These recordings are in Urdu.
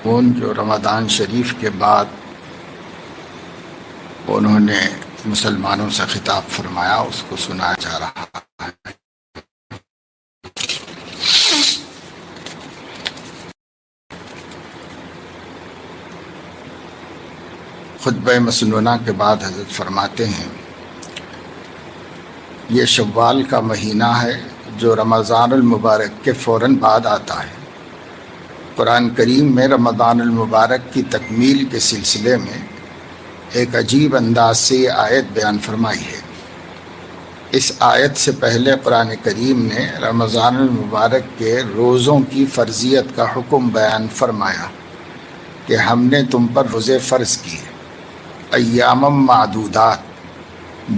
ان جو رمضان شریف کے بعد انہوں نے مسلمانوں سے خطاب فرمایا اس کو سنایا جا رہا ہے۔ خطبہ مسنونہ کے بعد حضرت فرماتے ہیں یہ شوال کا مہینہ ہے جو رمضان المبارک کے فوراً بعد آتا ہے۔ قرآن کریم میں رمضان المبارک کی تکمیل کے سلسلے میں ایک عجیب انداز سے یہ آیت بیان فرمائی ہے۔ اس آیت سے پہلے قرآن کریم نے رمضان المبارک کے روزوں کی فرضیت کا حکم بیان فرمایا کہ ہم نے تم پر روزے فرض کیے، ایام معدودات،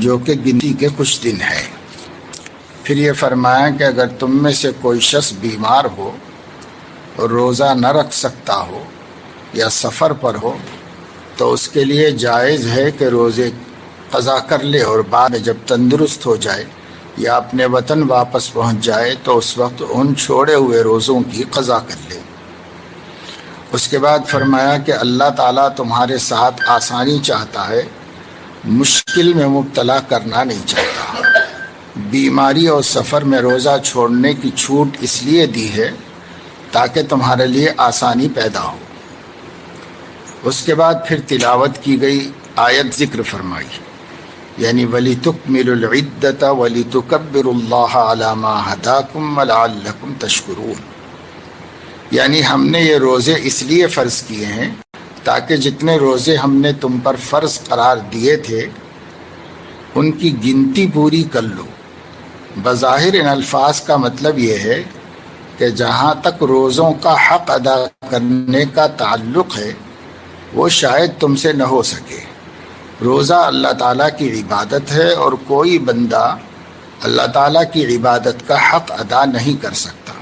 جو کہ گنتی کے کچھ دن ہیں۔ پھر یہ فرمایا کہ اگر تم میں سے کوئی شخص بیمار ہو اور روزہ نہ رکھ سکتا ہو یا سفر پر ہو تو اس کے لیے جائز ہے کہ روزے قضا کر لے، اور بعد میں جب تندرست ہو جائے یا اپنے وطن واپس پہنچ جائے تو اس وقت ان چھوڑے ہوئے روزوں کی قضا کر لے۔ اس کے بعد فرمایا کہ اللہ تعالیٰ تمہارے ساتھ آسانی چاہتا ہے، مشکل میں مبتلا کرنا نہیں چاہتا۔ بیماری اور سفر میں روزہ چھوڑنے کی چھوٹ اس لیے دی ہے تاکہ تمہارے لیے آسانی پیدا ہو۔ اس کے بعد پھر تلاوت کی گئی آیت ذکر فرمائی، یعنی وَلِتُكْمِلُوا الْعِدَّةَ وَلِتُكَبِّرُوا اللَّهَ عَلَى مَا هَدَاكُمْ وَلَعَلَّكُمْ تَشْكُرُونَ، یعنی ہم نے یہ روزے اس لیے فرض کیے ہیں تاکہ جتنے روزے ہم نے تم پر فرض قرار دیے تھے ان کی گنتی پوری کر لو۔ بظاہر ان الفاظ کا مطلب یہ ہے کہ جہاں تک روزوں کا حق ادا کرنے کا تعلق ہے وہ شاید تم سے نہ ہو سکے۔ روزہ اللہ تعالیٰ کی عبادت ہے اور کوئی بندہ اللہ تعالیٰ کی عبادت کا حق ادا نہیں کر سکتا،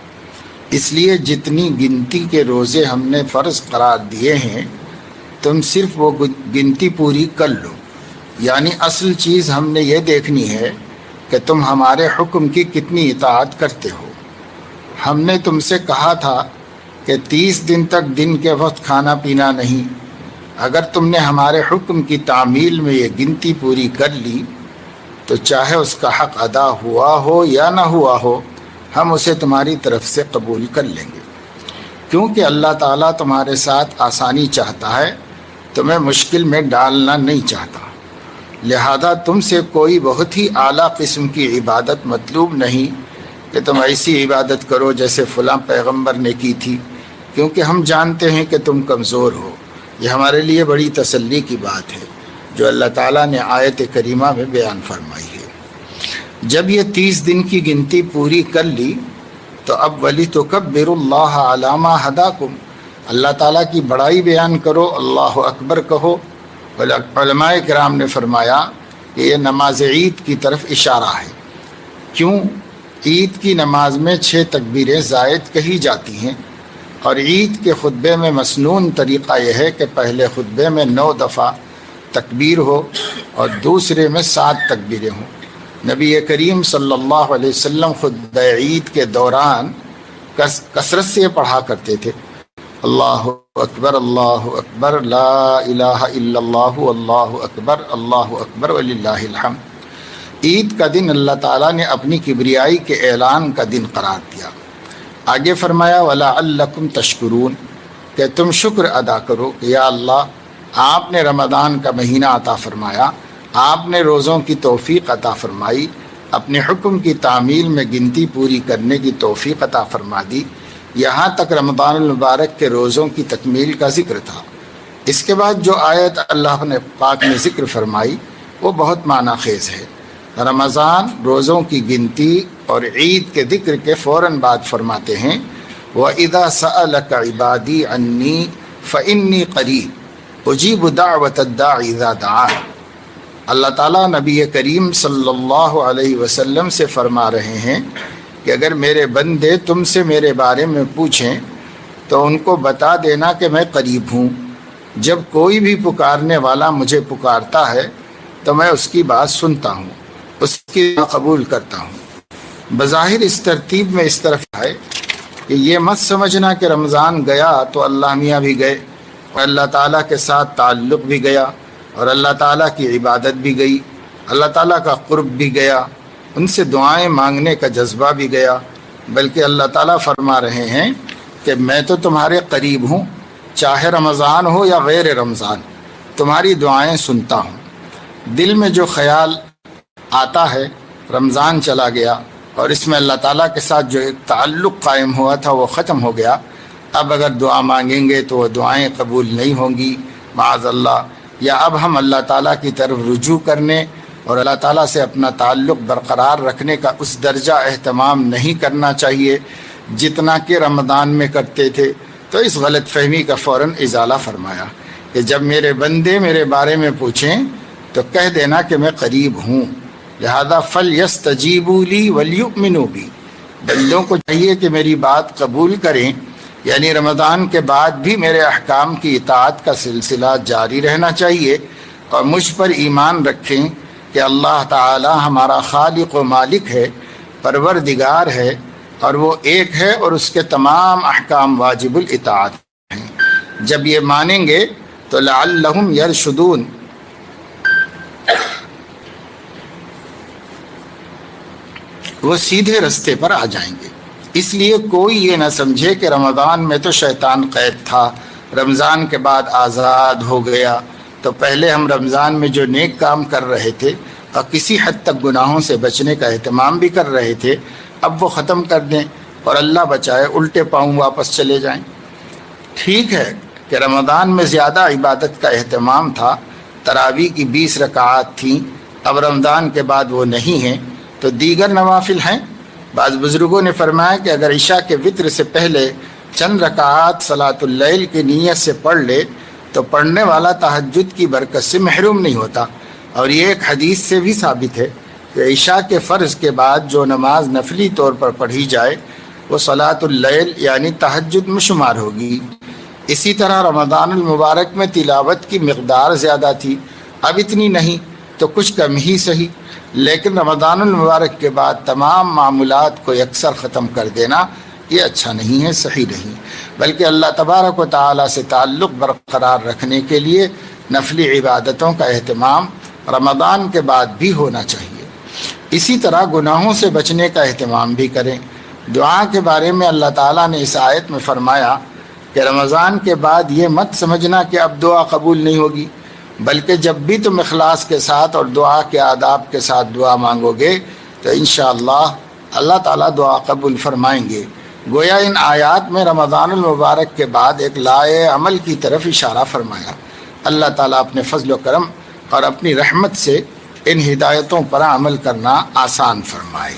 اس لیے جتنی گنتی کے روزے ہم نے فرض قرار دیے ہیں تم صرف وہ گنتی پوری کر لو۔ یعنی اصل چیز ہم نے یہ دیکھنی ہے کہ تم ہمارے حکم کی کتنی اطاعت کرتے ہو۔ ہم نے تم سے کہا تھا کہ 30 دن تک دن کے وقت کھانا پینا نہیں، اگر تم نے ہمارے حکم کی تعمیل میں یہ گنتی پوری کر لی تو چاہے اس کا حق ادا ہوا ہو یا نہ ہوا ہو ہم اسے تمہاری طرف سے قبول کر لیں گے، کیونکہ اللہ تعالیٰ تمہارے ساتھ آسانی چاہتا ہے، تمہیں مشکل میں ڈالنا نہیں چاہتا۔ لہذا تم سے کوئی بہت ہی اعلیٰ قسم کی عبادت مطلوب نہیں کہ تم ایسی عبادت کرو جیسے فلاں پیغمبر نے کی تھی، کیونکہ ہم جانتے ہیں کہ تم کمزور ہو۔ یہ ہمارے لیے بڑی تسلی کی بات ہے جو اللہ تعالیٰ نے آیت کریمہ میں بیان فرمائی ہے۔ جب یہ 30 دن کی گنتی پوری کر لی تو اب وَلِتُكَبِّرُوا اللَّهَ عَلَى مَا هَدَاكُمْ، اللہ تعالیٰ کی بڑائی بیان کرو، اللہ اکبر کہو۔ علماء کرام نے فرمایا کہ یہ نماز عید کی طرف اشارہ ہے۔ کیوں؟ عید کی نماز میں 6 تکبیریں زائد کہی جاتی ہیں، اور عید کے خطبے میں مسنون طریقہ یہ ہے کہ پہلے خطبے میں 9 دفعہ تکبیر ہو اور دوسرے میں 7 تکبیریں ہوں۔ نبی کریم صلی اللہ علیہ وسلم خطبہ عید کے دوران کثرت سے پڑھا کرتے تھے، اللہ اکبر لا الہ الا اللہ اللہ اکبر وللہ الحمد۔ عید کا دن اللہ تعالیٰ نے اپنی کبریائی کے اعلان کا دن قرار دیا۔ آگے فرمایا وَلَعَلَّكُمْ تَشْكُرُونَ، کہ تم شکر ادا کرو کہ یا اللہ آپ نے رمضان کا مہینہ عطا فرمایا، آپ نے روزوں کی توفیق عطا فرمائی، اپنے حکم کی تعمیل میں گنتی پوری کرنے کی توفیق عطا فرما دی۔ یہاں تک رمضان المبارک کے روزوں کی تکمیل کا ذکر تھا۔ اس کے بعد جو آیت اللہ نے پاک نے ذکر فرمائی وہ بہت معنی خیز ہے۔ رمضان روزوں کی گنتی اور عید کے ذکر کے فوراً بعد فرماتے ہیں وَإِذَا سَأَلَكَ عِبَادِي عَنِّي فَإِنِّي قَرِيبٌ أُجِيبُ دَعْوَةَ الدَّاعِ إِذَا دَعَانِ۔ اللہ تعالیٰ نبی کریم صلی اللہ علیہ وسلم سے فرما رہے ہیں کہ اگر میرے بندے تم سے میرے بارے میں پوچھیں تو ان کو بتا دینا کہ میں قریب ہوں، جب کوئی بھی پکارنے والا مجھے پکارتا ہے تو میں اس کی بات سنتا ہوں، اس کی قبول کرتا ہوں۔ بظاہر اس ترتیب میں اس طرف ہے کہ یہ مت سمجھنا کہ رمضان گیا تو اللہ میاں بھی گئے اور اللہ تعالیٰ کے ساتھ تعلق بھی گیا اور اللہ تعالیٰ کی عبادت بھی گئی، اللہ تعالیٰ کا قرب بھی گیا، ان سے دعائیں مانگنے کا جذبہ بھی گیا، بلکہ اللہ تعالیٰ فرما رہے ہیں کہ میں تو تمہارے قریب ہوں، چاہے رمضان ہو یا غیر رمضان، تمہاری دعائیں سنتا ہوں۔ دل میں جو خیال آتا ہے رمضان چلا گیا اور اس میں اللہ تعالیٰ کے ساتھ جو ایک تعلق قائم ہوا تھا وہ ختم ہو گیا، اب اگر دعا مانگیں گے تو وہ دعائیں قبول نہیں ہوں گی معاذ اللہ، یا اب ہم اللہ تعالیٰ کی طرف رجوع کرنے اور اللہ تعالیٰ سے اپنا تعلق برقرار رکھنے کا اس درجہ اہتمام نہیں کرنا چاہیے جتنا کہ رمضان میں کرتے تھے۔ تو اس غلط فہمی کا فوراً ازالہ فرمایا کہ جب میرے بندے میرے بارے میں پوچھیں تو کہہ دینا کہ میں قریب ہوں، لہذا فَلْيَسْتَجِيبُوا لِي وَلْيُؤْمِنُوا بِي، بندوں کو چاہیے کہ میری بات قبول کریں، یعنی رمضان کے بعد بھی میرے احکام کی اطاعت کا سلسلہ جاری رہنا چاہیے اور مجھ پر ایمان رکھیں کہ اللہ تعالی ہمارا خالق و مالک ہے، پروردگار ہے، اور وہ ایک ہے اور اس کے تمام احکام واجب الاطاعت ہیں۔ جب یہ مانیں گے تو لعلہم یرشدون، وہ سیدھے رستے پر آ جائیں گے۔ اس لیے کوئی یہ نہ سمجھے کہ رمضان میں تو شیطان قید تھا، رمضان کے بعد آزاد ہو گیا، تو پہلے ہم رمضان میں جو نیک کام کر رہے تھے اور کسی حد تک گناہوں سے بچنے کا اہتمام بھی کر رہے تھے، اب وہ ختم کر دیں اور اللہ بچائے الٹے پاؤں واپس چلے جائیں۔ ٹھیک ہے کہ رمضان میں زیادہ عبادت کا اہتمام تھا، تراویح کی 20 رکعات تھیں، اب رمضان کے بعد وہ نہیں ہیں تو دیگر نوافل ہیں۔ بعض بزرگوں نے فرمایا کہ اگر عشاء کے وتر سے پہلے چند رکعات صلاۃ اللیل کی نیت سے پڑھ لے تو پڑھنے والا تہجد کی برکت سے محروم نہیں ہوتا، اور یہ ایک حدیث سے بھی ثابت ہے کہ عشاء کے فرض کے بعد جو نماز نفلی طور پر پڑھی جائے وہ صلاۃ اللیل یعنی تہجد میں شمار ہوگی۔ اسی طرح رمضان المبارک میں تلاوت کی مقدار زیادہ تھی، اب اتنی نہیں تو کچھ کم ہی صحیح، لیکن رمضان المبارک کے بعد تمام معمولات کو یکسر ختم کر دینا یہ اچھا نہیں ہے، صحیح نہیں، بلکہ اللہ تبارک و تعالیٰ سے تعلق برقرار رکھنے کے لیے نفلی عبادتوں کا اہتمام رمضان کے بعد بھی ہونا چاہیے۔ اسی طرح گناہوں سے بچنے کا اہتمام بھی کریں۔ دعا کے بارے میں اللہ تعالیٰ نے اس آیت میں فرمایا کہ رمضان کے بعد یہ مت سمجھنا کہ اب دعا قبول نہیں ہوگی، بلکہ جب بھی تم اخلاص کے ساتھ اور دعا کے آداب کے ساتھ دعا مانگو گے تو انشاءاللہ اللہ تعالیٰ دعا قبول فرمائیں گے۔ گویا ان آیات میں رمضان المبارک کے بعد ایک لائے عمل کی طرف اشارہ فرمایا۔ اللہ تعالیٰ اپنے فضل و کرم اور اپنی رحمت سے ان ہدایتوں پر عمل کرنا آسان فرمائے۔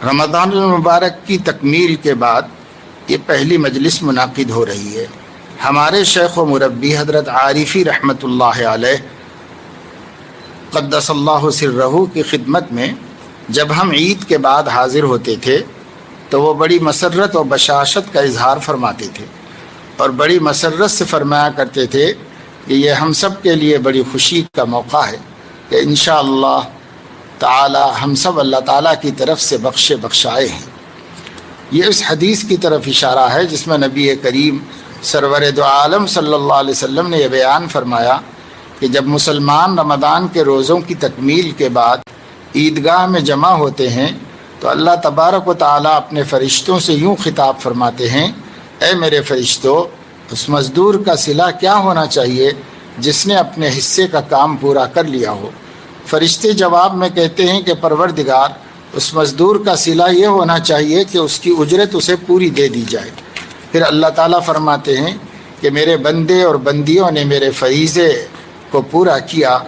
رمضان المبارک کی تکمیل کے بعد یہ پہلی مجلس منعقد ہو رہی ہے۔ ہمارے شیخ و مربی حضرت عارفی رحمۃ اللہ علیہ قدس اللہ سرہ کی خدمت میں جب ہم عید کے بعد حاضر ہوتے تھے تو وہ بڑی مسرت و بشاشت کا اظہار فرماتے تھے، اور بڑی مسرت سے فرمایا کرتے تھے کہ یہ ہم سب کے لیے بڑی خوشی کا موقع ہے کہ انشاءاللہ تعالی ہم سب اللہ تعالیٰ کی طرف سے بخشائے ہیں۔ یہ اس حدیث کی طرف اشارہ ہے جس میں نبی کریم سرور دو عالم صلی اللہ علیہ وسلم نے یہ بیان فرمایا کہ جب مسلمان رمضان کے روزوں کی تکمیل کے بعد عیدگاہ میں جمع ہوتے ہیں تو اللہ تبارک و تعالیٰ اپنے فرشتوں سے یوں خطاب فرماتے ہیں، اے میرے فرشتوں، اس مزدور کا صلہ کیا ہونا چاہیے جس نے اپنے حصے کا کام پورا کر لیا ہو؟ فرشتے جواب میں کہتے ہیں کہ پروردگار، اس مزدور کا صلہ یہ ہونا چاہیے کہ اس کی اجرت اسے پوری دے دی جائے۔ پھر اللہ تعالیٰ فرماتے ہیں کہ میرے بندے اور بندیوں نے میرے فریضے کو پورا کیا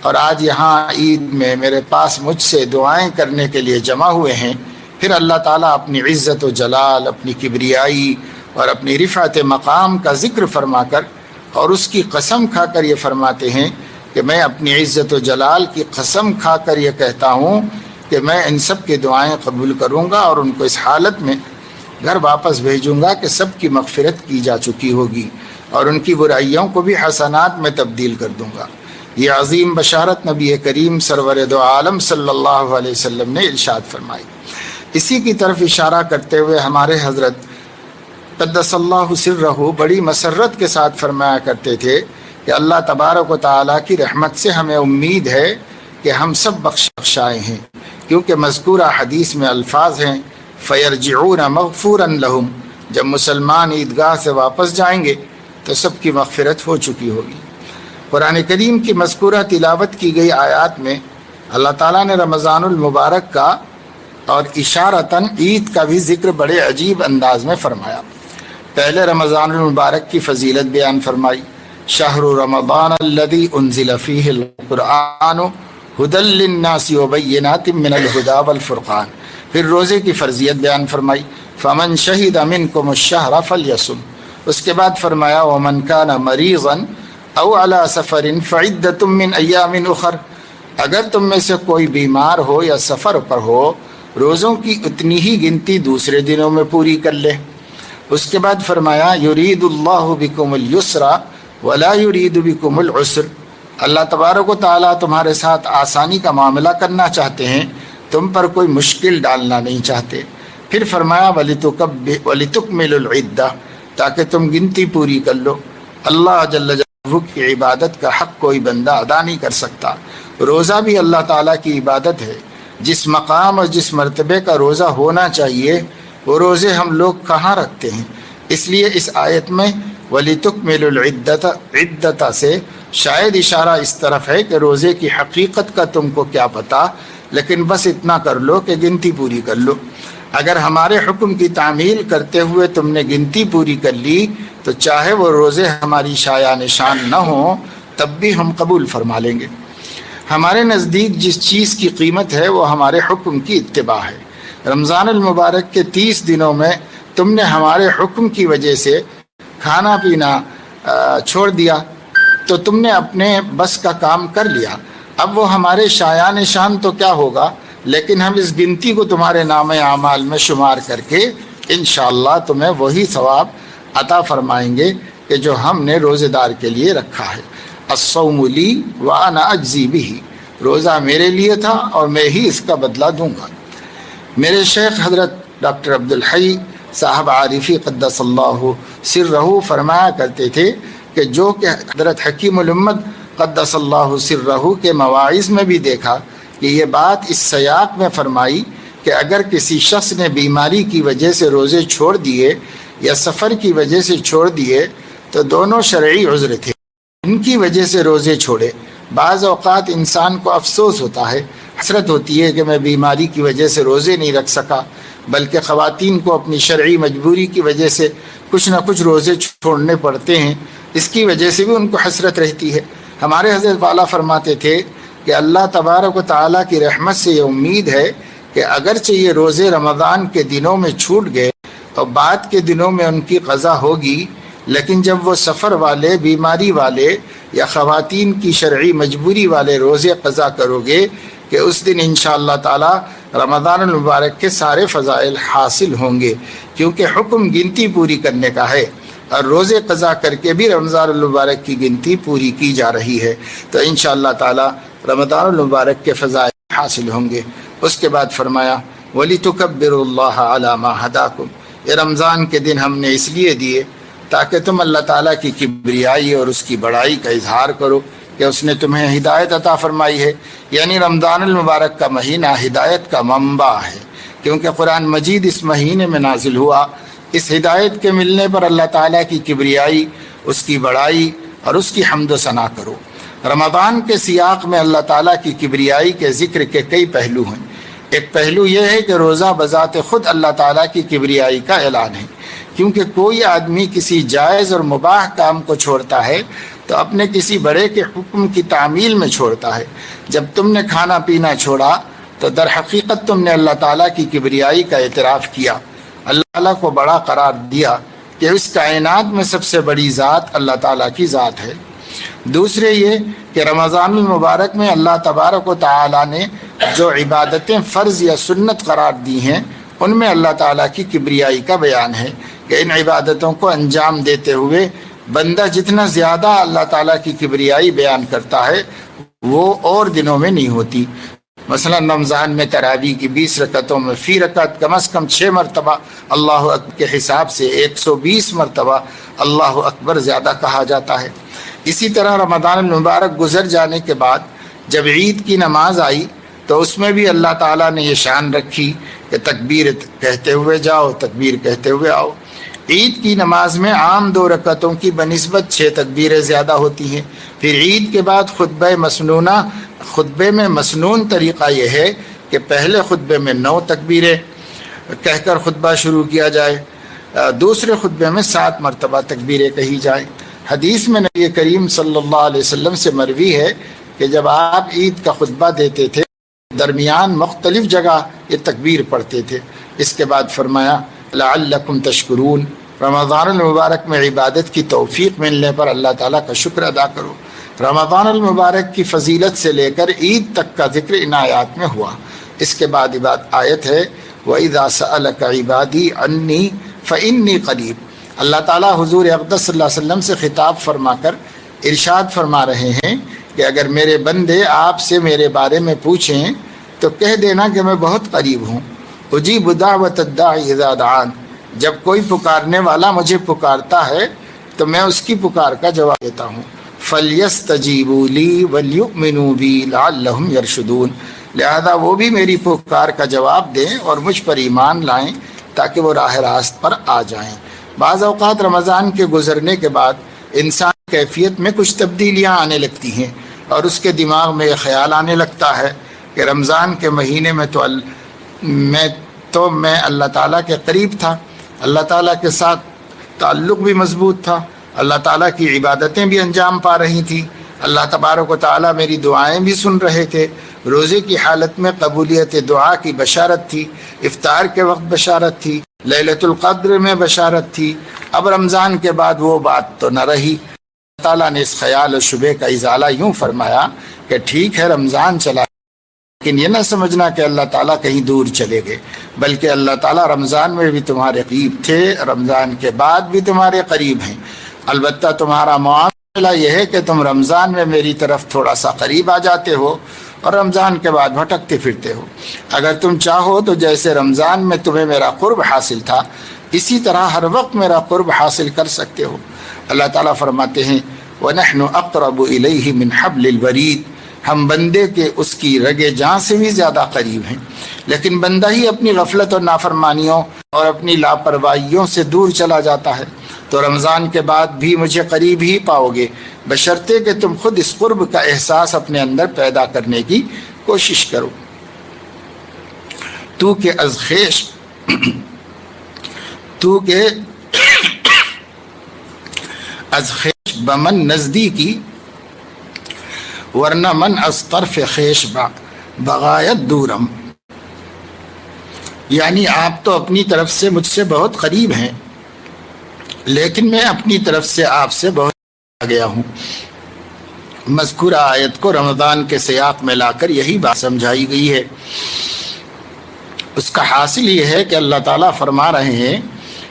اور آج یہاں عید میں میرے پاس مجھ سے دعائیں کرنے کے لیے جمع ہوئے ہیں۔ پھر اللہ تعالیٰ اپنی عزت و جلال، اپنی کبریائی اور اپنی رفعت مقام کا ذکر فرما کر اور اس کی قسم کھا کر یہ فرماتے ہیں کہ میں اپنی عزت و جلال کی قسم کھا کر یہ کہتا ہوں کہ میں ان سب کی دعائیں قبول کروں گا اور ان کو اس حالت میں گھر واپس بھیجوں گا کہ سب کی مغفرت کی جا چکی ہوگی، اور ان کی برائیوں کو بھی حسنات میں تبدیل کر دوں گا۔ یہ عظیم بشارت نبی کریم سرور دو عالم صلی اللہ علیہ وسلم نے ارشاد فرمائی۔ اسی کی طرف اشارہ کرتے ہوئے ہمارے حضرت قدس اللہ سرہ بڑی مسرت کے ساتھ فرمایا کرتے تھے کہ اللہ تبارک و تعالیٰ کی رحمت سے ہمیں امید ہے کہ ہم سب بخشائے ہیں، کیونکہ مذکورہ حدیث میں الفاظ ہیں فَيَرْجِعُونَ مَغْفُورًا لَهُمْ، جب مسلمان عیدگاہ سے واپس جائیں گے تو سب کی مغفرت ہو چکی ہوگی۔ قرآن کریم کی مذکورہ تلاوت کی گئی آیات میں اللہ تعالیٰ نے رمضان المبارک کا اور اشارتاً عید کا بھی ذکر بڑے عجیب انداز میں فرمایا۔ پہلے رمضان المبارک کی فضیلت بیان فرمائی، شہر رمضان الذی انزل فیہ القرآن ھدی للناس وبینات من الھدی والفرقان۔ پھر روزے کی فرضیت بیان فرمائی، فمن شہد منکم الشہر فلیصم۔ اس کے بعد فرمایا ومن کان مریضا او علی سفر فعدۃ من ایام اخر، اگر تم میں سے کوئی بیمار ہو یا سفر پر ہو روزوں کی اتنی ہی گنتی دوسرے دنوں میں پوری کر لے۔ اس کے بعد فرمایا یرید اللہ بکم الیسر ولا یرید بکم العسر، اللہ تبارک و تعالیٰ تمہارے ساتھ آسانی کا معاملہ کرنا چاہتے ہیں، تم پر کوئی مشکل ڈالنا نہیں چاہتے۔ پھر فرمایا وَلِتُكْمِلُوا الْعِدَّةَ، تاکہ تم گنتی پوری کر لو۔ اللہ جل جلالہ کی عبادت کا حق کوئی بندہ ادا نہیں کر سکتا۔ روزہ بھی اللہ تعالیٰ کی عبادت ہے۔ جس مقام اور جس مرتبے کا روزہ ہونا چاہیے وہ روزے ہم لوگ کہاں رکھتے ہیں؟ اس لیے اس آیت میں وَلِتُكْمِلُوا الْعِدَّةَ سے شاید اشارہ اس طرف ہے کہ روزے کی حقیقت کا تم کو کیا پتہ، لیکن بس اتنا کر لو کہ گنتی پوری کر لو۔ اگر ہمارے حکم کی تعمیل کرتے ہوئے تم نے گنتی پوری کر لی تو چاہے وہ روزے ہماری شایع نشان نہ ہوں تب بھی ہم قبول فرما لیں گے۔ ہمارے نزدیک جس چیز کی قیمت ہے وہ ہمارے حکم کی اتباع ہے۔ رمضان المبارک کے 30 دنوں میں تم نے ہمارے حکم کی وجہ سے کھانا پینا چھوڑ دیا تو تم نے اپنے بس کا کام کر لیا۔ اب وہ ہمارے شایع نشان تو کیا ہوگا، لیکن ہم اس گنتی کو تمہارے نام اعمال میں شمار کر کے انشاءاللہ تمہیں وہی ثواب عطا فرمائیں گے کہ جو ہم نے روزے دار کے لیے رکھا ہے۔ الصوم لی وانا اجزی بہ، روزہ میرے لیے تھا اور میں ہی اس کا بدلہ دوں گا۔ میرے شیخ حضرت ڈاکٹر عبدالحی صاحب عارفی قدس اللہ سرہ فرمایا کرتے تھے کہ جو کہ حضرت حکیم الامت قدس اللہ سرہ کے مواعظ میں بھی دیکھا کہ یہ بات اس سیاق میں فرمائی کہ اگر کسی شخص نے بیماری کی وجہ سے روزے چھوڑ دیے یا سفر کی وجہ سے چھوڑ دیے تو دونوں شرعی عذر تھے، ان کی وجہ سے روزے چھوڑے۔ بعض اوقات انسان کو افسوس ہوتا ہے، حسرت ہوتی ہے کہ میں بیماری کی وجہ سے روزے نہیں رکھ سکا، بلکہ خواتین کو اپنی شرعی مجبوری کی وجہ سے کچھ نہ کچھ روزے چھوڑنے پڑتے ہیں، اس کی وجہ سے بھی ان کو حسرت رہتی ہے۔ ہمارے حضرت والا فرماتے تھے کہ اللہ تبارک و تعالیٰ کی رحمت سے یہ امید ہے کہ اگرچہ یہ روزے رمضان کے دنوں میں چھوٹ گئے اور بعد کے دنوں میں ان کی قضا ہوگی، لیکن جب وہ سفر والے، بیماری والے یا خواتین کی شرعی مجبوری والے روزے قضا کرو گے کہ اس دن انشاءاللہ تعالی رمضان المبارک کے سارے فضائل حاصل ہوں گے، کیونکہ حکم گنتی پوری کرنے کا ہے اور روزے قضا کر کے بھی رمضان المبارک کی گنتی پوری کی جا رہی ہے، تو انشاءاللہ تعالی رمضان المبارک کے فضائل حاصل ہوں گے۔ اس کے بعد فرمایا وَلِتُكَبِّرُوا اللَّهَ عَلَى مَا هَدَاكُمْ، یہ رمضان کے دن ہم نے اس لیے دیے تاکہ تم اللہ تعالیٰ کی کبریائی اور اس کی بڑائی کا اظہار کرو کہ اس نے تمہیں ہدایت عطا فرمائی ہے۔ یعنی رمضان المبارک کا مہینہ ہدایت کا منبع ہے، کیونکہ قرآن مجید اس مہینے میں نازل ہوا۔ اس ہدایت کے ملنے پر اللہ تعالیٰ کی کبریائی، اس کی بڑائی اور اس کی حمد و ثنا کرو۔ رمضان کے سیاق میں اللہ تعالیٰ کی کبریائی کے ذکر کے کئی پہلو ہیں۔ ایک پہلو یہ ہے کہ روزہ بذات خود اللہ تعالیٰ کی کبریائی کا اعلان ہے، کیونکہ کوئی آدمی کسی جائز اور مباح کام کو چھوڑتا ہے تو اپنے کسی بڑے کے حکم کی تعمیل میں چھوڑتا ہے۔ جب تم نے کھانا پینا چھوڑا تو در حقیقت تم نے اللہ تعالیٰ کی کبریائی کا اعتراف کیا، اللہ تعالیٰ کو بڑا قرار دیا کہ اس کائنات میں سب سے بڑی ذات اللہ تعالیٰ کی ذات ہے۔ دوسرے یہ کہ رمضان المبارک میں اللہ تبارک و تعالیٰ نے جو عبادتیں فرض یا سنت قرار دی ہیں ان میں اللہ تعالیٰ کی کبریائی کا بیان ہے کہ ان عبادتوں کو انجام دیتے ہوئے بندہ جتنا زیادہ اللہ تعالیٰ کی کبریائی بیان کرتا ہے وہ اور دنوں میں نہیں ہوتی۔ مثلا رمضان میں تراویح کی 20 رکعتوں میں فی رکعت کم از کم 6 مرتبہ اللہ اکبر کے حساب سے 120 مرتبہ اللہ اکبر زیادہ کہا جاتا ہے۔ اسی طرح رمضان المبارک گزر جانے کے بعد جب عید کی نماز آئی تو اس میں بھی اللہ تعالیٰ نے یہ شان رکھی کہ تکبیر کہتے ہوئے جاؤ، تکبیر کہتے ہوئے آؤ۔ عید کی نماز میں عام 2 رکعتوں کی بنسبت 6 تکبیریں زیادہ ہوتی ہیں۔ پھر عید کے بعد خطبے میں مسنون طریقہ یہ ہے کہ پہلے خطبے میں 9 تکبیریں کہہ کر خطبہ شروع کیا جائے، دوسرے خطبے میں 7 مرتبہ تکبیریں کہی جائیں۔ حدیث میں نبی کریم صلی اللہ علیہ وسلم سے مروی ہے کہ جب آپ عید کا خطبہ دیتے تھے درمیان مختلف جگہ یہ تکبیر پڑھتے تھے۔ اس کے بعد فرمایا لعلکم تشکرون، رمضان المبارک میں عبادت کی توفیق ملنے پر اللہ تعالیٰ کا شکر ادا کرو۔ رمضان المبارک کی فضیلت سے لے کر عید تک کا ذکر ان آیات میں ہوا۔ اس کے بعد آیت ہے وَإِذَا سَأَلَكَ عِبَادِي عَنِّي فَإِنِّي قَرِيبٌ۔ اللہ تعالیٰ حضور اقدس صلی اللہ علیہ وسلم سے خطاب فرما کر ارشاد فرما رہے ہیں کہ اگر میرے بندے آپ سے میرے بارے میں پوچھیں تو کہہ دینا کہ میں بہت قریب ہوں۔ اجیب دعوت الداعی اذا دعان، جب کوئی پکارنے والا مجھے پکارتا ہے تو میں اس کی پکار کا جواب دیتا ہوں۔ فَلْيَسْتَجِيبُوا لِي وَلْيُؤْمِنُوا بِي لَعَلَّهُمْ يَرْشُدُونَ، لہذا وہ بھی میری پکار کا جواب دیں اور مجھ پر ایمان لائیں تاکہ وہ راہ راست پر آ جائیں۔ بعض اوقات رمضان کے گزرنے کے بعد انسان کی کیفیت میں کچھ تبدیلیاں آنے لگتی ہیں اور اس کے دماغ میں یہ خیال آنے لگتا ہے کہ رمضان کے مہینے میں میں اللہ تعالیٰ کے قریب تھا، اللہ تعالیٰ کے ساتھ تعلق بھی مضبوط تھا، اللہ تعالیٰ کی عبادتیں بھی انجام پا رہی تھیں، اللہ تبارک و تعالیٰ میری دعائیں بھی سن رہے تھے، روزے کی حالت میں قبولیت دعا کی بشارت تھی، افطار کے وقت بشارت تھی، لیلۃ القدر میں بشارت تھی۔ اب رمضان کے بعد وہ بات تو نہ رہی۔ اللہ تعالیٰ نے اس خیال و شبے کا ازالہ یوں فرمایا کہ ٹھیک ہے رمضان چلا، لیکن یہ نہ سمجھنا کہ اللہ تعالیٰ کہیں دور چلے گئے، بلکہ اللہ تعالیٰ رمضان میں بھی تمہارے قریب تھے، رمضان کے بعد بھی تمہارے قریب ہیں۔ البتہ تمہارا معاملہ یہ ہے کہ تم رمضان میں میری طرف تھوڑا سا قریب آ جاتے ہو اور رمضان کے بعد بھٹکتے پھرتے ہو۔ اگر تم چاہو تو جیسے رمضان میں تمہیں میرا قرب حاصل تھا اسی طرح ہر وقت میرا قرب حاصل کر سکتے ہو۔ اللہ تعالیٰ فرماتے ہیں وَنَحْنُ أَقْرَبُ إِلَيْهِ مِنْ حَبْلِ الْوَرِيدِ، ہم بندے کے اس کی رگے جاں سے بھی زیادہ قریب ہیں، لیکن بندہ ہی اپنی غفلت اور نافرمانیوں اور اپنی لاپرواہیوں سے دور چلا جاتا ہے۔ تو رمضان کے بعد بھی مجھے قریب ہی پاؤ گے، بشرطے کہ تم خود اس قرب کا احساس اپنے اندر پیدا کرنے کی کوشش کرو۔ تو کہ از خیش بمن نزدیکی ورنہ من از طرف خیش بغایت دورم، یعنی آپ تو اپنی طرف سے مجھ سے بہت قریب ہیں لیکن میں اپنی طرف سے آپ سے بہت آ گیا ہوں۔ مذکورہ آیت کو رمضان کے سیاق میں لا کر یہی بات سمجھائی گئی ہے۔ اس کا حاصل یہ ہے کہ اللہ تعالیٰ فرما رہے ہیں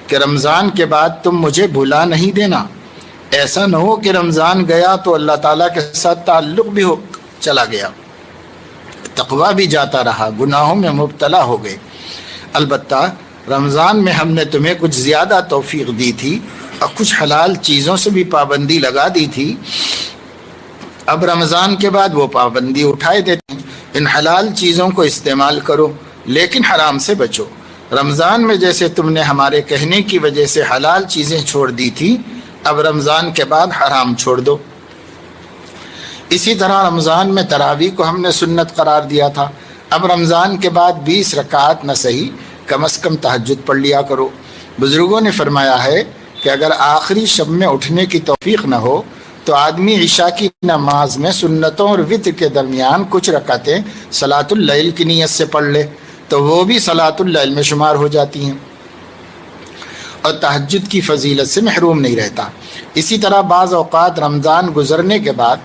کہ رمضان کے بعد تم مجھے بھلا نہیں دینا، ایسا نہ ہو کہ رمضان گیا تو اللہ تعالیٰ کے ساتھ تعلق بھی چلا گیا، تقویٰ بھی جاتا رہا، گناہوں میں مبتلا ہو گئے۔ البتہ رمضان میں ہم نے تمہیں کچھ زیادہ توفیق دی تھی اور کچھ حلال چیزوں سے بھی پابندی لگا دی تھی۔ اب رمضان کے بعد وہ پابندی اٹھائے دیتے ہیں، ان حلال چیزوں کو استعمال کرو لیکن حرام سے بچو۔ رمضان میں جیسے تم نے ہمارے کہنے کی وجہ سے حلال چیزیں چھوڑ دی تھی، اب رمضان کے بعد حرام چھوڑ دو۔ اسی طرح رمضان میں تراویح کو ہم نے سنت قرار دیا تھا، اب رمضان کے بعد 20 رکعات نہ صحیح کم از کم تہجد پڑھ لیا کرو۔ بزرگوں نے فرمایا ہے کہ اگر آخری شب میں اٹھنے کی توفیق نہ ہو تو آدمی عشاء کی نماز میں سنتوں اور وتر کے درمیان کچھ رکعتیں صلاۃ اللیل کی نیت سے پڑھ لے تو وہ بھی صلاۃ اللیل میں شمار ہو جاتی ہیں اور تہجد کی فضیلت سے محروم نہیں رہتا۔ اسی طرح بعض اوقات رمضان گزرنے کے بعد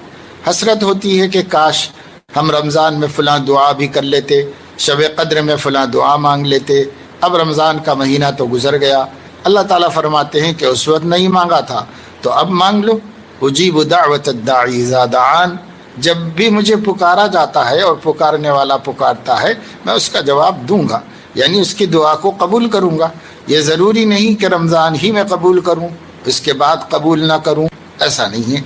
حسرت ہوتی ہے کہ کاش ہم رمضان میں فلاں دعا بھی کر لیتے، شب قدر میں فلاں دعا مانگ لیتے، اب رمضان کا مہینہ تو گزر گیا۔ اللہ تعالیٰ فرماتے ہیں کہ اس وقت نہیں مانگا تھا تو تو اب مانگ لو۔ اجیب دعوت الداعی اذا دعان، جب بھی مجھے پکارا جاتا ہے اور پکارنے والا پکارتا ہے میں اس کا جواب دوں گا، یعنی اس کی دعا کو قبول کروں گا۔ یہ ضروری نہیں کہ رمضان ہی میں قبول کروں، اس کے بعد قبول نہ کروں، ایسا نہیں ہے۔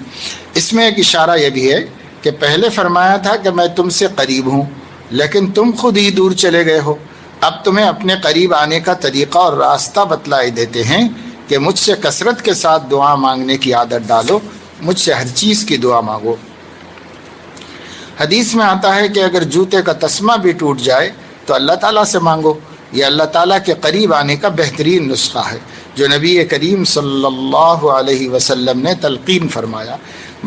اس میں ایک اشارہ یہ بھی ہے کہ پہلے فرمایا تھا کہ میں تم سے قریب ہوں، لیکن تم خود ہی دور چلے گئے ہو۔ اب تمہیں اپنے قریب آنے کا طریقہ اور راستہ بتلائے دیتے ہیں کہ مجھ سے کثرت کے ساتھ دعا مانگنے کی عادت ڈالو، مجھ سے ہر چیز کی دعا مانگو۔ حدیث میں آتا ہے کہ اگر جوتے کا تسمہ بھی ٹوٹ جائے تو اللہ تعالیٰ سے مانگو۔ یہ اللہ تعالیٰ کے قریب آنے کا بہترین نسخہ ہے جو نبی کریم صلی اللہ علیہ وسلم نے تلقین فرمایا۔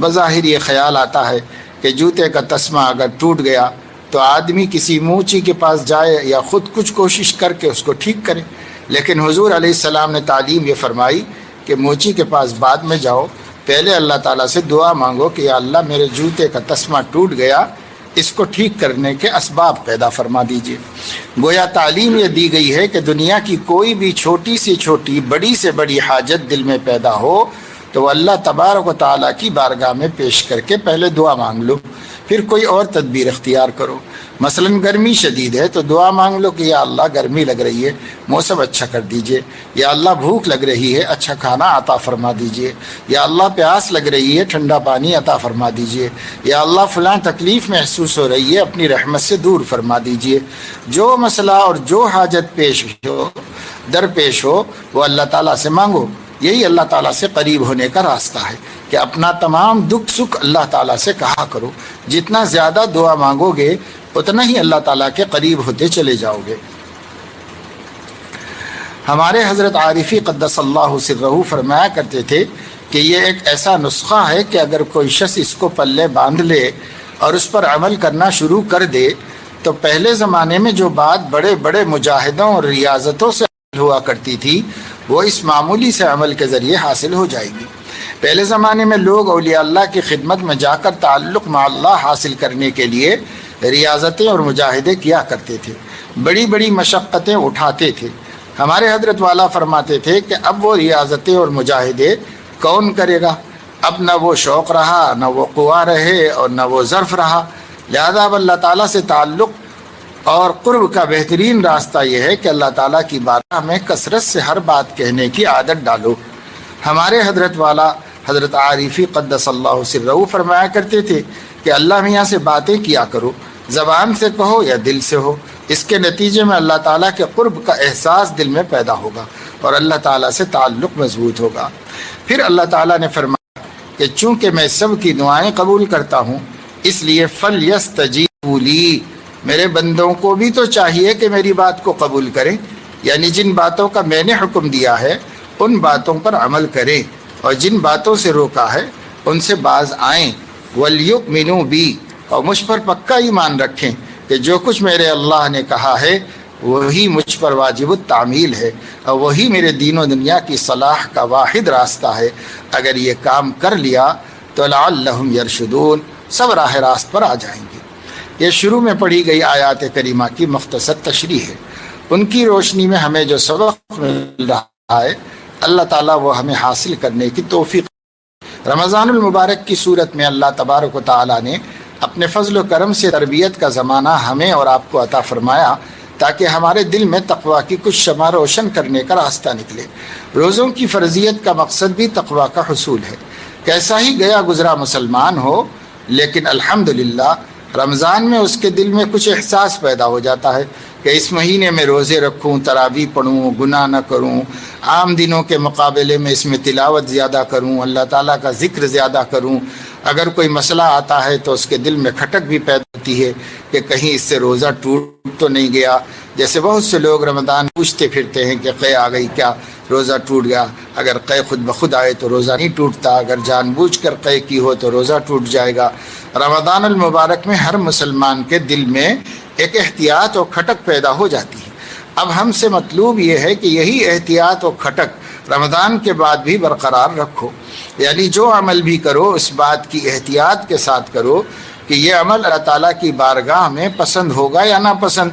بظاہر یہ خیال آتا ہے کہ جوتے کا تسمہ اگر ٹوٹ گیا تو آدمی کسی موچی کے پاس جائے یا خود کچھ کوشش کر کے اس کو ٹھیک کرے، لیکن حضور علیہ السلام نے تعلیم یہ فرمائی کہ موچی کے پاس بعد میں جاؤ، پہلے اللہ تعالیٰ سے دعا مانگو کہ یا اللہ میرے جوتے کا تسمہ ٹوٹ گیا، اس کو ٹھیک کرنے کے اسباب پیدا فرما دیجئے۔ گویا تعلیم یہ دی گئی ہے کہ دنیا کی کوئی بھی چھوٹی سے چھوٹی، بڑی سے بڑی حاجت دل میں پیدا ہو تو وہ اللہ تبارک و تعالیٰ کی بارگاہ میں پیش کر کے پہلے دعا مانگ لو، پھر کوئی اور تدبیر اختیار کرو۔ مثلا گرمی شدید ہے تو دعا مانگ لو کہ یا اللہ گرمی لگ رہی ہے، موسم اچھا کر دیجئے، یا اللہ بھوک لگ رہی ہے، اچھا کھانا عطا فرما دیجئے، یا اللہ پیاس لگ رہی ہے، ٹھنڈا پانی عطا فرما دیجئے، یا اللہ فلاں تکلیف محسوس ہو رہی ہے، اپنی رحمت سے دور فرما دیجئے۔ جو مسئلہ اور جو حاجت پیش ہو، درپیش ہو، وہ اللہ تعالیٰ سے مانگو۔ یہی اللہ تعالیٰ سے قریب ہونے کا راستہ ہے کہ اپنا تمام دکھ سکھ اللہ تعالیٰ سے کہا کرو۔ جتنا زیادہ دعا مانگو گے اتنا ہی اللہ تعالیٰ کے قریب ہوتے چلے جاؤ گے۔ ہمارے حضرت عارفی قدس اللہ سرہ فرمایا کرتے تھے کہ یہ ایک ایسا نسخہ ہے کہ اگر کوئی شخص اس کو پلے باندھ لے اور اس پر عمل کرنا شروع کر دے تو پہلے زمانے میں جو بات بڑے بڑے مجاہدوں اور ریاضتوں سے ہوا کرتی تھی وہ اس معمولی سے عمل کے ذریعے حاصل ہو جائے گی۔ پہلے زمانے میں لوگ اولیاء اللہ کی خدمت میں جا کر تعلق مع اللہ حاصل کرنے کے لیے ریاضتیں اور مجاہدے کیا کرتے تھے، بڑی بڑی مشقتیں اٹھاتے تھے۔ ہمارے حضرت والا فرماتے تھے کہ اب وہ ریاضتیں اور مجاہدے کون کرے گا؟ اب نہ وہ شوق رہا، نہ وہ قوا رہے اور نہ وہ ظرف رہا، لہذا اب اللہ تعالیٰ سے تعلق اور قرب کا بہترین راستہ یہ ہے کہ اللہ تعالیٰ کی بارگاہ میں کثرت سے ہر بات کہنے کی عادت ڈالو۔ ہمارے حضرت والا حضرت عارفی قدس اللہ سرہ فرمایا کرتے تھے کہ اللہ میاں سے باتیں کیا کرو، زبان سے کہو یا دل سے ہو، اس کے نتیجے میں اللہ تعالیٰ کے قرب کا احساس دل میں پیدا ہوگا اور اللہ تعالیٰ سے تعلق مضبوط ہوگا۔ پھر اللہ تعالیٰ نے فرمایا کہ چونکہ میں سب کی دعائیں قبول کرتا ہوں اس لیے فَلْيَسْتَجِيبُوا لِي، میرے بندوں کو بھی تو چاہیے کہ میری بات کو قبول کریں، یعنی جن باتوں کا میں نے حکم دیا ہے ان باتوں پر عمل کریں اور جن باتوں سے روکا ہے ان سے باز آئیں۔ وَلْيُؤْمِنُوا بِي، اور مجھ پر پکا ایمان رکھیں کہ جو کچھ میرے اللہ نے کہا ہے وہی مجھ پر واجب التعمیل ہے اور وہی میرے دین و دنیا کی صلاح کا واحد راستہ ہے۔ اگر یہ کام کر لیا تو لعلہم یرشدون، سب راہ راست پر آ جائیں گے۔ یہ شروع میں پڑھی گئی آیات کریمہ کی مختصر تشریح ہے، ان کی روشنی میں ہمیں جو سبق مل رہا ہے اللہ تعالیٰ وہ ہمیں حاصل کرنے کی توفیق۔ رمضان المبارک کی صورت میں اللہ تبارک و تعالیٰ نے اپنے فضل و کرم سے تربیت کا زمانہ ہمیں اور آپ کو عطا فرمایا تاکہ ہمارے دل میں تقویٰ کی کچھ شمع روشن کرنے کا راستہ نکلے۔ روزوں کی فرضیت کا مقصد بھی تقویٰ کا حصول ہے۔ کیسا ہی گیا گزرا مسلمان ہو لیکن الحمدللہ رمضان میں اس کے دل میں کچھ احساس پیدا ہو جاتا ہے کہ اس مہینے میں روزے رکھوں، تراویح پڑھوں، گناہ نہ کروں، عام دنوں کے مقابلے میں اس میں تلاوت زیادہ کروں، اللہ تعالیٰ کا ذکر زیادہ کروں۔ اگر کوئی مسئلہ آتا ہے تو اس کے دل میں کھٹک بھی پیدا ہوتی ہے کہ کہیں اس سے روزہ ٹوٹ تو نہیں گیا۔ جیسے بہت سے لوگ رمضان پوچھتے پھرتے ہیں کہ قے آ گئی کیا، روزہ ٹوٹ گیا؟ اگر قے خود بخود آئے تو روزہ نہیں ٹوٹتا، اگر جان بوجھ کر قے کی ہو تو روزہ ٹوٹ جائے گا۔ رمضان المبارک میں ہر مسلمان کے دل میں ایک احتیاط اور کھٹک پیدا ہو جاتی ہے۔ اب ہم سے مطلوب یہ ہے کہ یہی احتیاط اور کھٹک رمضان کے بعد بھی برقرار رکھو، یعنی جو عمل بھی کرو اس بات کی احتیاط کے ساتھ کرو کہ یہ عمل اللہ تعالیٰ کی بارگاہ میں پسند ہوگا یا ناپسند،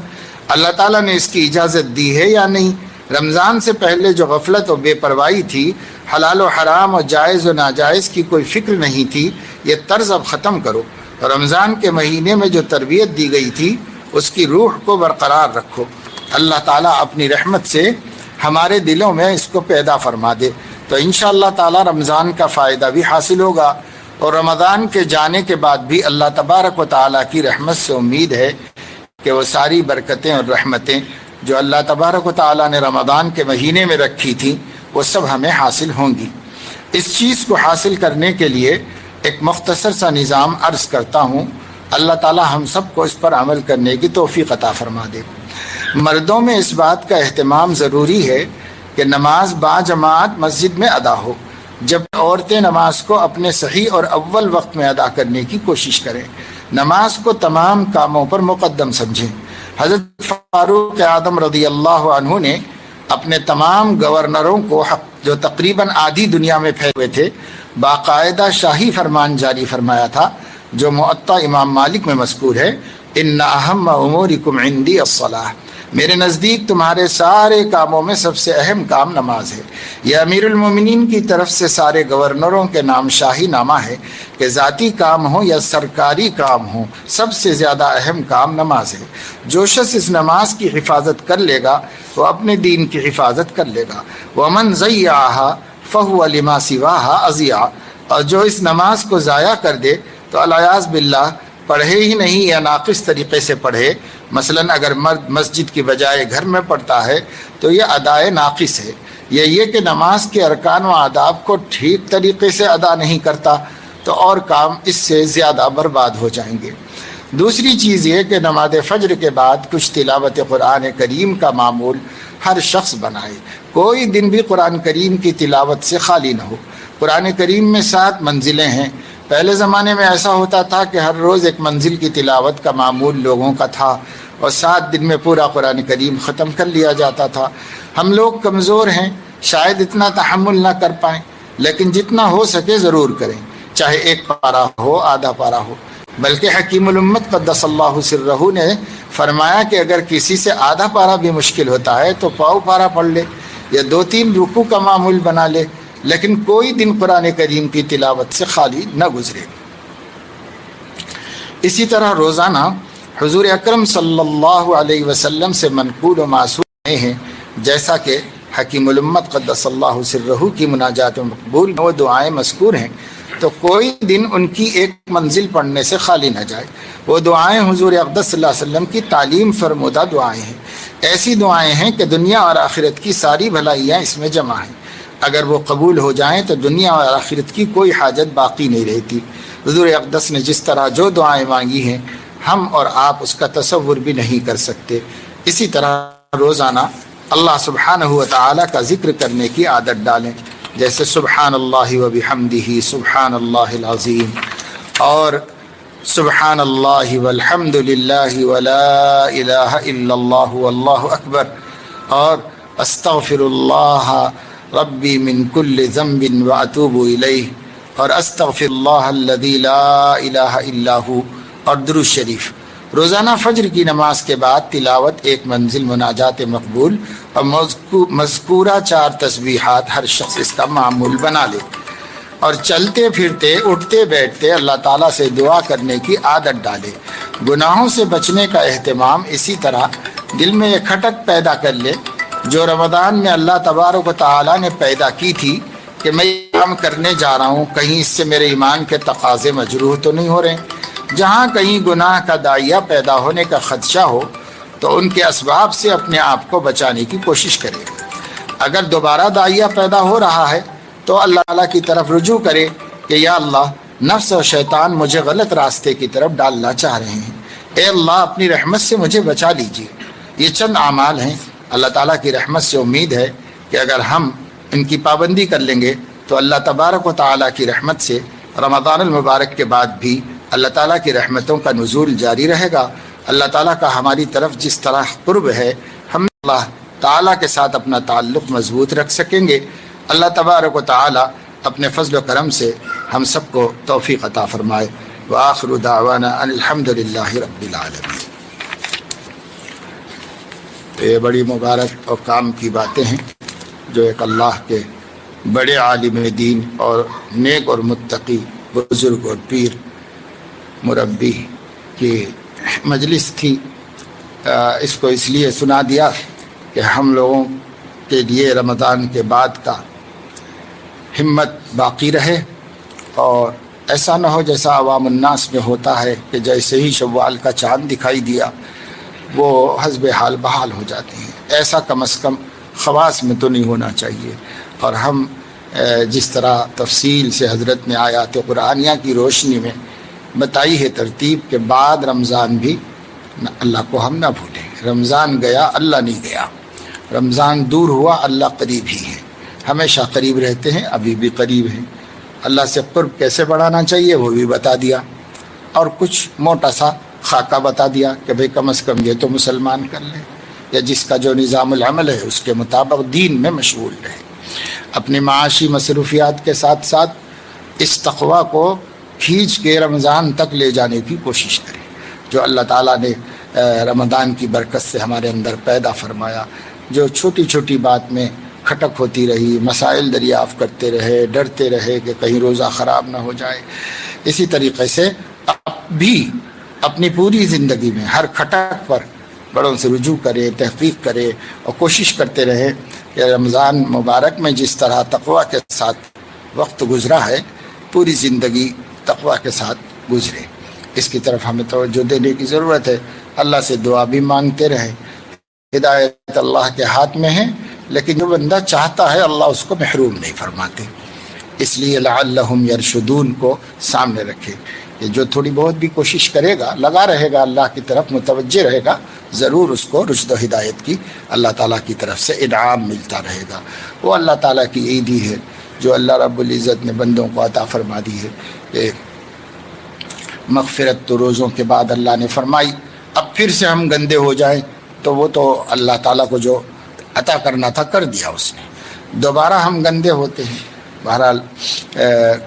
اللہ تعالیٰ نے اس کی اجازت دی ہے یا نہیں۔ رمضان سے پہلے جو غفلت و بے پرواہی تھی حلال و حرام اور جائز و ناجائز کی کوئی فکر نہیں تھی، یہ طرز اب ختم کرو، اور رمضان کے مہینے میں جو تربیت دی گئی تھی اس کی روح کو برقرار رکھو۔ اللہ تعالیٰ اپنی رحمت سے ہمارے دلوں میں اس کو پیدا فرما دے، تو انشاءاللہ تعالیٰ رمضان کا فائدہ بھی حاصل ہوگا، اور رمضان کے جانے کے بعد بھی اللہ تبارک و تعالیٰ کی رحمت سے امید ہے کہ وہ ساری برکتیں اور رحمتیں جو اللہ تبارک و تعالیٰ نے رمضان کے مہینے میں رکھی تھیں وہ سب ہمیں حاصل ہوں گی۔ اس چیز کو حاصل کرنے کے لیے ایک مختصر سا نظام عرض کرتا ہوں، اللہ تعالیٰ ہم سب کو اس پر عمل کرنے کی توفیق عطا فرما دے۔ مردوں میں اس بات کا اہتمام ضروری ہے کہ نماز با جماعت مسجد میں ادا ہو، جب عورتیں نماز کو اپنے صحیح اور اول وقت میں ادا کرنے کی کوشش کریں، نماز کو تمام کاموں پر مقدم سمجھیں۔ حضرت فاروق اعظم رضی اللہ عنہ نے اپنے تمام گورنروں کو جو تقریباً آدھی دنیا میں پھیلے ہوئے تھے باقاعدہ شاہی فرمان جاری فرمایا تھا، جو موطا امام مالک میں مذکور ہے، ان اہم امورکم عندی الصلاۃ، میرے نزدیک تمہارے سارے کاموں میں سب سے اہم کام نماز ہے۔ یہ امیر المومنین کی طرف سے سارے گورنروں کے نام شاہی نامہ ہے کہ ذاتی کام ہو یا سرکاری کام ہو، سب سے زیادہ اہم کام نماز ہے۔ جو شخص اس نماز کی حفاظت کر لے گا وہ اپنے دین کی حفاظت کر لے گا۔ وَمَنْ ضَيَّعَهَا فَهُوَ لِمَا سِوَاهَا أَضِيَعُ، اور جو اس نماز کو ضائع کر دے تو العیاذ باللہ پڑھے ہی نہیں یا ناقص طریقے سے پڑھے، مثلا اگر مرد مسجد کی بجائے گھر میں پڑھتا ہے تو یہ ادائے ناقص ہے، یہ کہ نماز کے ارکان و آداب کو ٹھیک طریقے سے ادا نہیں کرتا تو اور کام اس سے زیادہ برباد ہو جائیں گے۔ دوسری چیز یہ کہ نماز فجر کے بعد کچھ تلاوت قرآن کریم کا معمول ہر شخص بنائے، کوئی دن بھی قرآن کریم کی تلاوت سے خالی نہ ہو۔ قرآن کریم میں 7 منزلیں ہیں، پہلے زمانے میں ایسا ہوتا تھا کہ ہر روز ایک منزل کی تلاوت کا معمول لوگوں کا تھا اور 7 دن میں پورا قرآن کریم ختم کر لیا جاتا تھا۔ ہم لوگ کمزور ہیں، شاید اتنا تحمل نہ کر پائیں، لیکن جتنا ہو سکے ضرور کریں، چاہے 1 پارہ ہو، آدھا پارہ ہو۔ بلکہ حکیم الامت قدس اللہ سرہ نے فرمایا کہ اگر کسی سے آدھا پارہ بھی مشکل ہوتا ہے تو پاؤ پارہ پڑھ لے یا 2-3 رکوع کا معمول بنا لے، لیکن کوئی دن قرآن کریم کی تلاوت سے خالی نہ گزرے۔ اسی طرح روزانہ حضور اکرم صلی اللہ علیہ وسلم سے منقول و معصوم ہیں، جیسا کہ حکیم الامت قدس اللہ سرہ کی مناجات مقبول وہ دعائیں مذکور ہیں، تو کوئی دن ان کی ایک منزل پڑھنے سے خالی نہ جائے۔ وہ دعائیں حضور اقدس صلی اللہ علیہ وسلم کی تعلیم فرمودہ دعائیں ہیں، ایسی دعائیں ہیں کہ دنیا اور آخرت کی ساری بھلائیاں اس میں جمع ہیں، اگر وہ قبول ہو جائیں تو دنیا اور آخرت کی کوئی حاجت باقی نہیں رہتی۔ حضور اقدس نے جس طرح جو دعائیں مانگی ہیں ہم اور آپ اس کا تصور بھی نہیں کر سکتے۔ اسی طرح روزانہ اللہ سبحانہ و تعالیٰ کا ذکر کرنے کی عادت ڈالیں، جیسے سبحان اللہ و بحمدہ سبحان اللہ العظیم، اور سبحان اللہ والحمد للہ ولا الہ الا اللہ واللہ اکبر، اور استغفر اللہ ربی من کل ذنب واتوب الیہ، اور استغفر اللہ الذی لا الہ الا ھو، اور درود شریف۔ روزانہ فجر کی نماز کے بعد تلاوت 1 منزل مناجات مقبول اور مذکورہ 4 تسبیحات ہر شخص اس کا معمول بنا لے، اور چلتے پھرتے اٹھتے بیٹھتے اللہ تعالیٰ سے دعا کرنے کی عادت ڈالے۔ گناہوں سے بچنے کا اہتمام اسی طرح دل میں یہ کھٹک پیدا کر لے جو رمضان میں اللہ تبارک و تعالیٰ نے پیدا کی تھی کہ میں یہ کام کرنے جا رہا ہوں، کہیں اس سے میرے ایمان کے تقاضے مجروح تو نہیں ہو رہے ہیں۔ جہاں کہیں گناہ کا داعیہ پیدا ہونے کا خدشہ ہو تو ان کے اسباب سے اپنے آپ کو بچانے کی کوشش کرے۔ اگر دوبارہ داعیہ پیدا ہو رہا ہے تو اللہ تعالیٰ کی طرف رجوع کرے کہ یا اللہ، نفس اور شیطان مجھے غلط راستے کی طرف ڈالنا چاہ رہے ہیں، اے اللہ اپنی رحمت سے مجھے بچا لیجیے۔ یہ چند اعمال ہیں، اللہ تعالیٰ کی رحمت سے امید ہے کہ اگر ہم ان کی پابندی کر لیں گے تو اللہ تبارک و تعالیٰ کی رحمت سے رمضان المبارک کے بعد بھی اللہ تعالیٰ کی رحمتوں کا نزول جاری رہے گا۔ اللہ تعالیٰ کا ہماری طرف جس طرح قرب ہے، ہم اللہ تعالیٰ کے ساتھ اپنا تعلق مضبوط رکھ سکیں گے۔ اللہ تبارک و تعالیٰ اپنے فضل و کرم سے ہم سب کو توفیق عطا فرمائے۔ وآخر دعوانا ان الحمد للہ رب العالمین۔ یہ بڑی مبارک اور کام کی باتیں ہیں جو ایک اللہ کے بڑے عالم دین اور نیک اور متقی بزرگ اور پیر مربی کی مجلس تھی۔ اس کو اس لیے سنا دیا کہ ہم لوگوں کے لیے رمضان کے بعد کا ہمت باقی رہے، اور ایسا نہ ہو جیسا عوام الناس میں ہوتا ہے کہ جیسے ہی شوال کا چاند دکھائی دیا وہ حسب حال بحال ہو جاتے ہیں۔ ایسا کم از کم خواص میں تو نہیں ہونا چاہیے۔ اور ہم جس طرح تفصیل سے حضرت نے آیات قرآنیہ کی روشنی میں بتائی ہے ترتیب کے بعد رمضان بھی اللہ کو ہم نہ بھولیں۔ رمضان گیا اللہ نہیں گیا، رمضان دور ہوا اللہ قریب ہی ہے، ہمیشہ قریب رہتے ہیں، ابھی بھی قریب ہیں۔ اللہ سے قرب کیسے بڑھانا چاہیے وہ بھی بتا دیا، اور کچھ موٹا سا خاکہ بتا دیا کہ بھئی کم از کم یہ تو مسلمان کر لے، یا جس کا جو نظام العمل ہے اس کے مطابق دین میں مشغول رہے، اپنے معاشی مصروفیات کے ساتھ ساتھ اس تقویٰ کو کھینچ کے رمضان تک لے جانے کی کوشش کرے جو اللہ تعالیٰ نے رمضان کی برکت سے ہمارے اندر پیدا فرمایا۔ جو چھوٹی چھوٹی بات میں کھٹک ہوتی رہی، مسائل دریافت کرتے رہے، ڈرتے رہے کہ کہیں روزہ خراب نہ ہو جائے، اسی طریقے سے اب بھی اپنی پوری زندگی میں ہر کھٹک پر بڑوں سے رجوع کرے، تحقیق کرے، اور کوشش کرتے رہے کہ رمضان مبارک میں جس طرح تقویٰ کے ساتھ وقت گزرا ہے پوری زندگی تقویٰ کے ساتھ گزرے۔ اس کی طرف ہمیں توجہ دینے کی ضرورت ہے۔ اللہ سے دعا بھی مانگتے رہے۔ ہدایت اللہ کے ہاتھ میں ہے، لیکن جو بندہ چاہتا ہے اللہ اس کو محروم نہیں فرماتے، اس لیے لعلہم یرشدون کو سامنے رکھے کہ جو تھوڑی بہت بھی کوشش کرے گا، لگا رہے گا، اللہ کی طرف متوجہ رہے گا، ضرور اس کو رشد و ہدایت کی اللہ تعالیٰ کی طرف سے انعام ملتا رہے گا۔ وہ اللہ تعالیٰ کی عید ہی ہے جو اللہ رب العزت نے بندوں کو عطا فرما دی ہے کہ مغفرت تو روزوں کے بعد اللہ نے فرمائی، اب پھر سے ہم گندے ہو جائیں تو وہ تو اللہ تعالیٰ کو جو عطا کرنا تھا کر دیا اس نے، دوبارہ ہم گندے ہوتے ہیں۔ بہرحال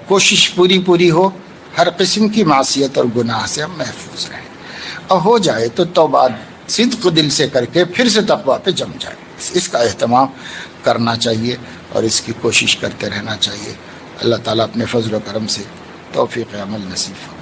کوشش پوری ہو، ہر قسم کی معصیت اور گناہ سے ہم محفوظ رہیں، اور ہو جائے تو توبہ صدق دل سے کر کے پھر سے تقویٰ پہ جم جائے۔ اس کا اہتمام کرنا چاہیے اور اس کی کوشش کرتے رہنا چاہیے۔ اللہ تعالیٰ اپنے فضل و کرم سے توفیق عمل نصیب فرمائے۔